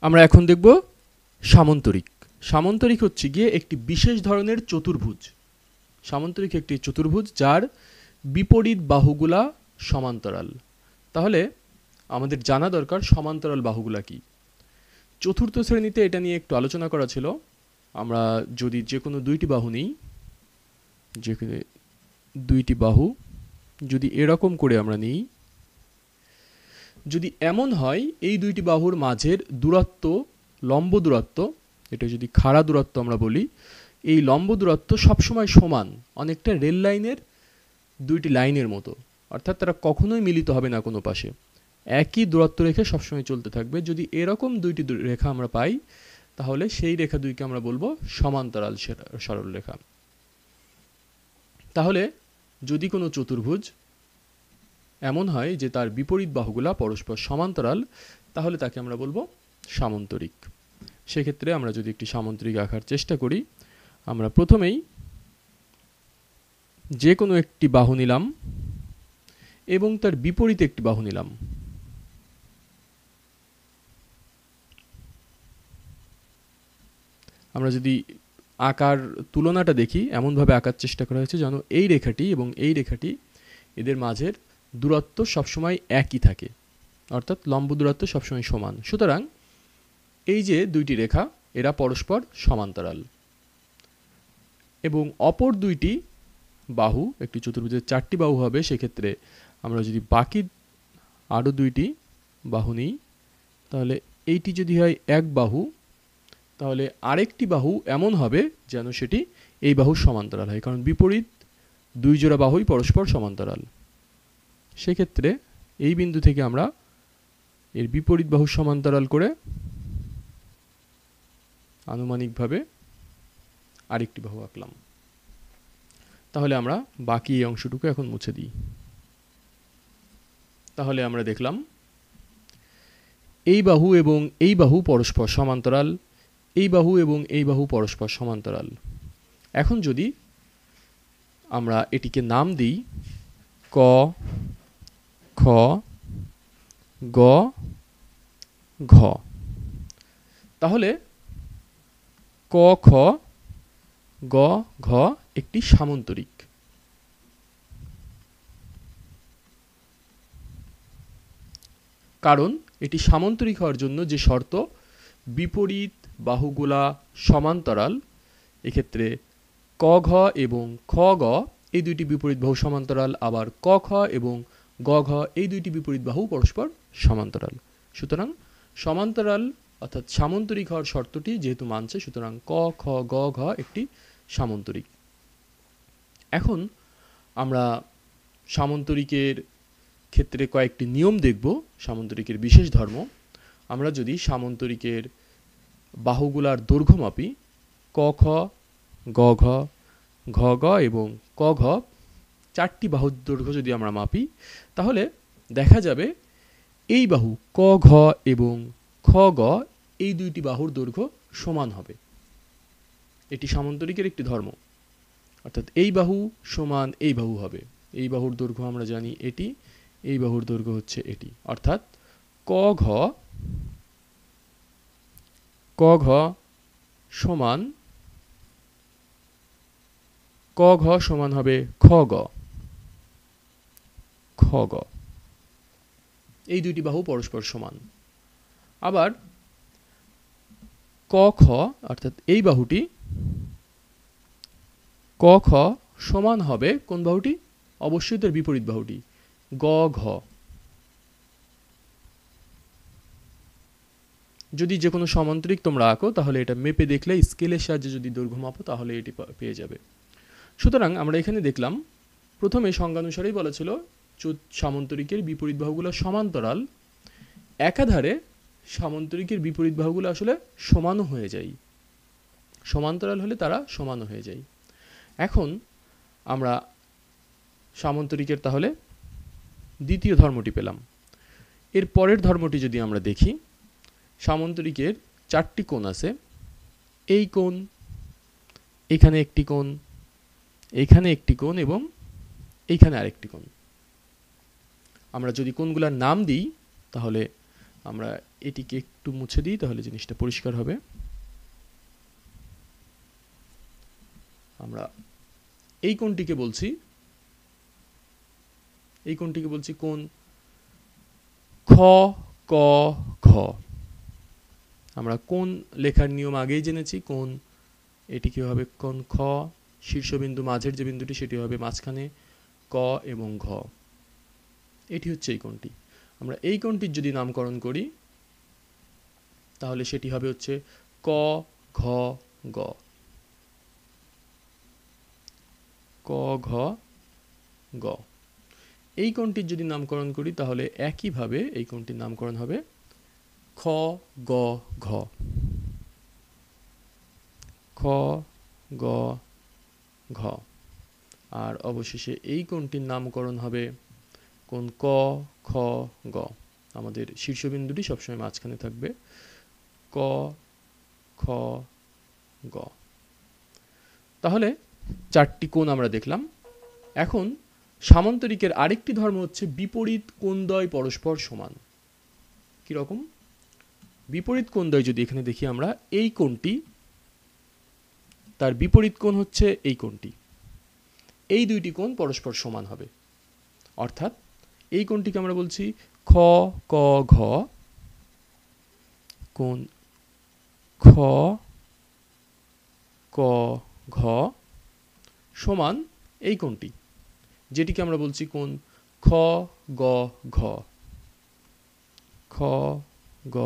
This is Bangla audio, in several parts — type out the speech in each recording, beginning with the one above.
আমরা এখন দেখব সামন্তরিক। সামন্তরিক হচ্ছে গিয়ে একটি বিশেষ ধরনের চতুর্ভুজ। সামন্তরিক একটি চতুর্ভুজ যার বিপরীত বাহুগুলা সমান্তরাল। তাহলে আমাদের জানা দরকার সমান্তরাল বাহুগুলা কি। চতুর্থ শ্রেণীতে এটা নিয়ে একটু আলোচনা করা ছিল। আমরা যদি যে কোনো দুইটি বাহু নিই, যে দুইটি বাহু যদি এরকম করে আমরা নিই, যদি এমন হয় এই দুইটি বাহুর মাঝের দূরত্ব, লম্ব দূরত্ব, এটা যদি খাড়া দূরত্ব আমরা বলি, এই লম্ব দূরত্ব সবসময় সমান, অনেকটা রেল লাইনের দুইটি লাইনের মতো, অর্থাৎ তারা কখনোই মিলিত হবে না কোনো পাশে, একই দূরত্ব রেখে সবসময় চলতে থাকবে। যদি এরকম দুইটি রেখা আমরা পাই তাহলে সেই রেখা দুইকে আমরা বলবো সমান্তরাল সরল রেখা। তাহলে যদি কোনো চতুর্ভুজ এমন হয় যে তার বিপরীত বাহুগুলা পরস্পর সমান্তরাল, তাহলে তাকে আমরা বলবো সামন্তরিক। সেক্ষেত্রে আমরা যদি একটি সামন্তরিক আঁকার চেষ্টা করি, আমরা প্রথমেই যে কোনো একটি বাহু নিলাম এবং তার বিপরীতে একটি বাহু নিলাম। আমরা যদি আকার তুলনাটা দেখি, এমনভাবে আঁকার চেষ্টা করা হয়েছে যেন এই রেখাটি এবং এই রেখাটি, এদের মাঝের দূরত্ব সবসময় একই থাকে, অর্থাৎ লম্ব দূরত্ব সবসময় সমান। সুতরাং এই যে দুইটি রেখা, এরা পরস্পর সমান্তরাল। এবং অপর দুইটি বাহু, একটি চতুর্ভুজের চারটি বাহু হবে, সেক্ষেত্রে আমরা যদি বাকি আরও দুইটি বাহু নিই, তাহলে এইটি যদি হয় এক বাহু, তাহলে আরেকটি বাহু এমন হবে যেন সেটি এই বাহুর সমান্তরাল হয়, কারণ বিপরীত দুই জোড়া বাহুই পরস্পর সমান্তরাল। সেক্ষেত্রে এই বিন্দু থেকে আমরা এর বিপরীত বাহুর সমান্তরাল করে আনুমানিকভাবে আরেকটি বাহু আঁকলাম। তাহলে আমরা বাকি এই অংশটুকু এখন মুছে দিই। তাহলে আমরা দেখলাম এই বাহু এবং এই বাহু পরস্পর সমান্তরাল, এই বাহু এবং এই বাহু পরস্পর সমান্তরাল। এখন যদি আমরা এটিকে নাম দিই ক, খ, গ, ঘ, তাহলে ক, খ, গ, ঘ একটি সামন্তরিক। কারণ এটি সামন্তরিক হওয়ার জন্য যে শর্ত, বিপরীত বাহুগুলা সমান্তরাল, এক্ষেত্রে ক, ঘ এবং খ, গ এই দুইটি বিপরীত বাহু সমান্তরাল, আবার ক, খ এবং গ, ঘ এই দুইটি বিপরীত বাহু পরস্পর সমান্তরাল। সুতরাং সমান্তরাল অর্থাৎ সামন্তরিক হওয়ার শর্তটি যেহেতু মানছে, সুতরাং ক, খ, গ, ঘ একটি সামন্তরিক। এখন আমরা সামন্তরিকের ক্ষেত্রে কয়েকটি নিয়ম দেখব, সামন্তরিকের বিশেষ ধর্ম। আমরা যদি সামন্তরিকের বাহুগুলার দৈর্ঘ্য মাপি, ক, খ, গ, ঘ, ঘ, গ এবং ক, ঘ চারটি বাহুর দৈর্ঘ্য যদি আমরা মাপি, তাহলে দেখা যাবে এই বাহু ক, ঘ এবং খ, গ এই দুইটি বাহুর দৈর্ঘ্য সমান হবে। এটি সামন্তরিকের একটি ধর্ম, অর্থাৎ এই বাহু সমান এই বাহু হবে। এই বাহুর দৈর্ঘ্য আমরা জানি এটি, এই বাহুর দৈর্ঘ্য হচ্ছে এটি, অর্থাৎ ক, ঘ, ক, ঘ সমান ক, ঘ সমান হবে খ, গ, খ, গ। এই দুইটি বাহু পরস্পর সমান। আবার ক, খ অর্থাৎ এই বাহুটি ক, খ সমান হবে কোন বাহুটি? অবশ্যই তার বিপরীত বাহুটি গ, ঘ। যদি যে কোনো সমান্তরিক তোমরা আঁকো, তাহলে এটা মেপে দেখলে, স্কেলের সাহায্যে যদি দৈর্ঘ্য মাপো, তাহলে এটি পেয়ে যাবে। সুতরাং আমরা এখানে দেখলাম, প্রথমে সংজ্ঞানুসারেই বলা ছিল সামন্তরিকের বিপরীত বাহুগুলো সমান্তরাল, একাধারে সামন্তরিকের বিপরীত বাহুগুলো আসলে সমানও হয়ে যায়, সমান্তরাল হলে তারা সমানও হয়ে যায়। এখন আমরা সামন্তরিকের তাহলে দ্বিতীয় ধর্মটি পেলাম। এর পরের ধর্মটি যদি আমরা দেখি, সামন্তরিকের চারটি কোণ আছে। এই কোণ, এখানে একটি কোণ, এখানে একটি কোণ এবং এইখানে আরেকটি কোণ। আমরা যদি কোণগুলোর নাম দিই, তাহলে আমরা এটিকে একটু মুছে দিই, তাহলে জিনিসটা পরিষ্কার হবে। আমরা এই কোণটিকে বলছি কোণ খ ক ঘ। আমরা কোণ লেখার নিয়ম আগেই জেনেছি। কোণ এটি কি হবে? কোণ খ, শীর্ষবিন্দু মাঝের যে বিন্দুটি সেটি হবে মাঝখানে, ক এবং ঘ। এটি হচ্ছে এই কোণটি। আমরা এই কোণটির যদি নামকরণ করি তাহলে সেটি হবে হচ্ছে ক ঘ গ। ক ঘ গ। এই কোণটির যদি নামকরণ করি তাহলে একইভাবে এই কোণটির নামকরণ হবে খ গ ঘ। খ গ ঘ। আর অবশেষে এই কোণটির নামকরণ হবে কোণ ক খ গ। আমাদের শীর্ষবিন্দুটি সবসময় মাঝখানে থাকবে, ক খ গ। তাহলে চারটি কোণ আমরা দেখলাম। এখন সামান্তরিকের আরেকটি ধর্ম হচ্ছে বিপরীত কোণদ্বয় পরস্পর সমান। কিরকম? বিপরীত কোণদ্বয় যদি এখানে দেখি আমরা, এই কোণটি তার বিপরীত কোণ হচ্ছে এই কোণটি। এই দুইটি কোণ পরস্পর সমান হবে। অর্থাৎ এই কোণটিকে আমরা বলছি খ ক ঘ, কোণ খ ক ঘ সমান এই কোণটি, যেটিকে আমরা বলছি কোণ খ গ ঘ। খ গ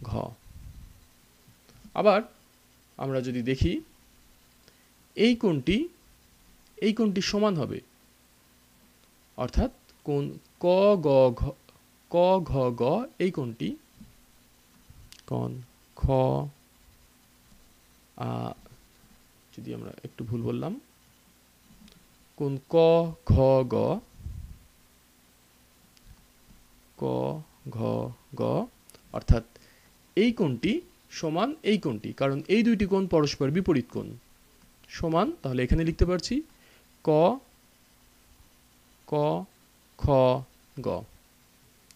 ঘ। আবার আমরা যদি দেখি এই কোণটি সমান হবে, অর্থাৎ কোণ ক গ ঘ, ক ঘ গ এই কোণটি, কোণ খ, যদি আমরা একটু ভুল বললাম, কোণ ক ঘ গ, ক ঘ গ, অর্থাৎ এই কোণটি সমান এই কোণটি, কারণ এই দুইটি কোণ পরস্পর বিপরীত কোণ সমান। তাহলে এখানে লিখতে পারছি ক ক খ গ।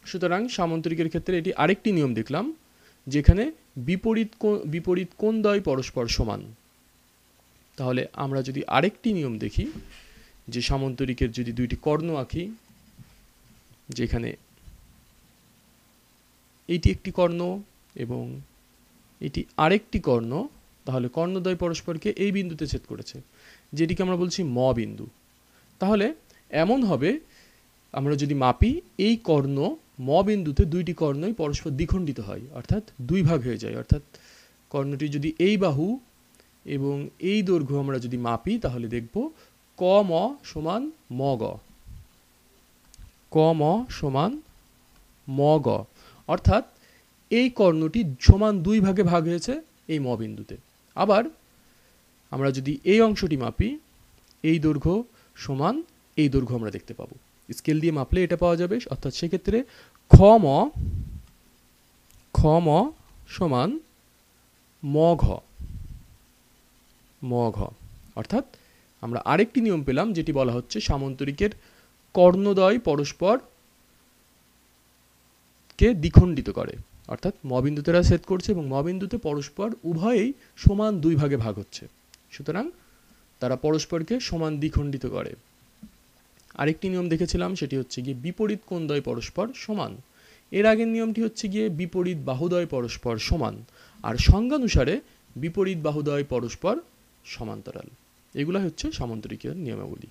সুতরাং সামান্তরিকের ক্ষেত্রে এটি আরেকটি নিয়ম দেখলাম, যেখানে বিপরীত কোণদ্বয় পরস্পর সমান। তাহলে আমরা যদি আরেকটি নিয়ম দেখি, যে সামান্তরিকের যদি দুইটি কর্ণ আঁকি, যেখানে এটি একটি কর্ণ এবং এটি আরেকটি কর্ণ, তাহলে কর্ণদ্বয় পরস্পরকে এই বিন্দুতে ছেদ করেছে, যেটিকে আমরা বলছি ম বিন্দু। তাহলে এমন হবে, আমরা যদি মাপি, এই কর্ণ ম বিন্দুতে দুইটি কর্ণই পরস্পর দ্বিখণ্ডিত হয়, অর্থাৎ দুই ভাগ হয়ে যায়। অর্থাৎ কর্ণটি যদি এই বাহু এবং এই দৈর্ঘ্য আমরা যদি মাপি, তাহলে দেখব ক ম সমান ম গ। ক ম সমান ম গ, অর্থাৎ এই কর্ণটি সমান দুই ভাগে ভাগ হয়েছে এই ম বিন্দুতে। আবার আমরা যদি এই অংশটি মাপি, এই দৈর্ঘ্য সমান এই দৈর্ঘ্য আমরা দেখতে পাবো। স্কেল দিয়ে মাপলে এটা পাওয়া যাবে। অর্থাৎ সেক্ষেত্রে খ ম সমান ম ঘ। ম ঘ, অর্থাৎ আমরা আরেকটি নিয়ম পেলাম, যেটি বলা হচ্ছে সামান্তরিকের কর্ণদ্বয় পরস্পর কে দ্বিখণ্ডিত করে। অর্থাৎ ম বিন্দুতে ছেদ করছে এবং ম বিন্দুতে পরস্পর উভয়েই সমান দুই ভাগে ভাগ হচ্ছে, সুতরাং তারা পরস্পরকে সমান দ্বিখণ্ডিত করে। আরেকটি নিয়ম দেখেছিলাম, সেটি হচ্ছে গিয়ে বিপরীত কোণদ্বয় পরস্পর সমান। এর আগের নিয়মটি হচ্ছে গিয়ে বিপরীত বাহুদ্বয় পরস্পর সমান, আর সংজ্ঞানুসারে বিপরীত বাহুদ্বয় পরস্পর সমান্তরাল। এগুলো হচ্ছে সামান্তরিকের নিয়মাবলী।